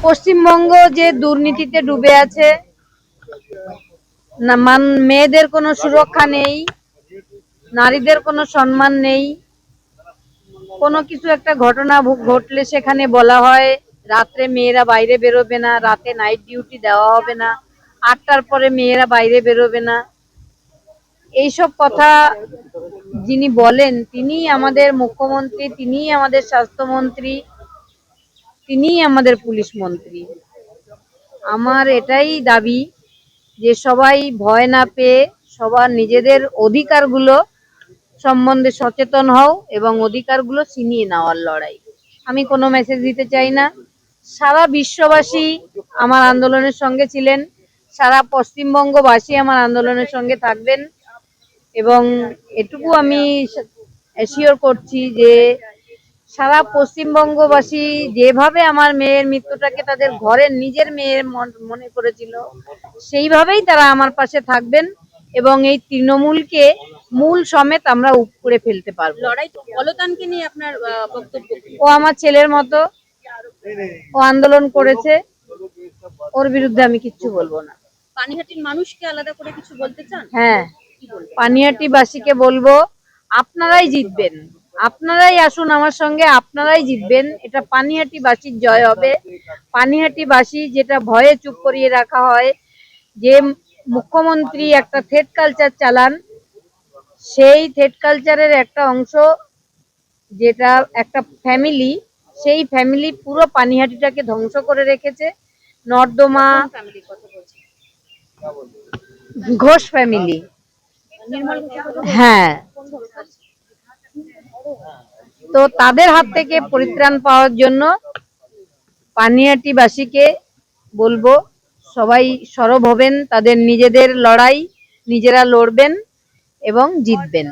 পশ্চিমবঙ্গ যে দুর্নীতিতে ডুবে আছে, না মেয়েদের কোনো সুরক্ষা নেই, নারীদের কোনো সম্মান নেই। কোনো কিছু একটা ঘটনা ঘটলে সেখানে বলা হয় রাত্রে মেয়েরা বাইরে বেরোবে না, রাতে নাইট ডিউটি দেওয়া হবে না, 8টার পরে মেয়েরা বাইরে বেরোবে না। এইসব কথা যিনি বলেন তিনি আমাদের মুখ্যমন্ত্রী, তিনি আমাদের স্বাস্থ্যমন্ত্রী, তিনি আমাদের পুলিশ মন্ত্রী। আমার এটাই দাবি যে সবাই ভয় না পেয়ে সবার নিজেদের অধিকারগুলো সম্বন্ধে সচেতন হও এবং অধিকারগুলো ছিনিয়ে নেওয়ার লড়াই। আমি কোনো মেসেজ দিতে চাই না। সারা বিশ্ববাসী আমার আন্দোলনের সঙ্গে ছিলেন, সারা পশ্চিমবঙ্গবাসী আমার আন্দোলনের সঙ্গে থাকবেন এবং এটুকু আমি অ্যাসিওর করছি যে সারা পশ্চিমবঙ্গবাসী যেভাবে আমার মেয়ের মৃত্যুটাকে তাদের ঘরের নিজের মেয়ের মনে করেছিল, সেইভাবেই তারা আমার পাশে থাকবেন এবং এই তৃণমূলকে মূল সমেত আমরা উপরে ফেলতে পারবো। লড়াই অলতানকে নিয়ে আপনার বক্তব্য? ও আমার ছেলের মতো, ও আন্দোলন করেছে, ওর বিরুদ্ধে আমি কিচ্ছু বলবো না। পানিহাটির মানুষকে আলাদা করে কিছু বলতে চান? হ্যাঁ, পানিহাটিবাসীকে বলবো আপনারাই জিতবেন, আপনারাই আসুন আমার সঙ্গে, আপনারাই জিতবেন। এটা পানিহাটিবাসীর জয় হবে। পানিহাটিবাসী যেটা ভয়ে চুপ করিয়ে রাখা হয়, যে মুখ্যমন্ত্রী একটা থ্রেট কালচার চালান, সেই থ্রেট কালচারের একটা অংশ যেটা একটা ফ্যামিলি, সেই ফ্যামিলি পুরো পানিহাটিটাকে ধ্বংস করে রেখেছে। নর্দমা, ঘোষ ফ্যামিলি, হ্যাঁ, তো তাদের হাত থেকে পরিত্রাণ পাওয়ার জন্য পানিহাটিবাসীকে বলবো সবাই সরব হবেন, তাদের নিজেদের লড়াই নিজেরা লড়বেন এবং জিতবেন।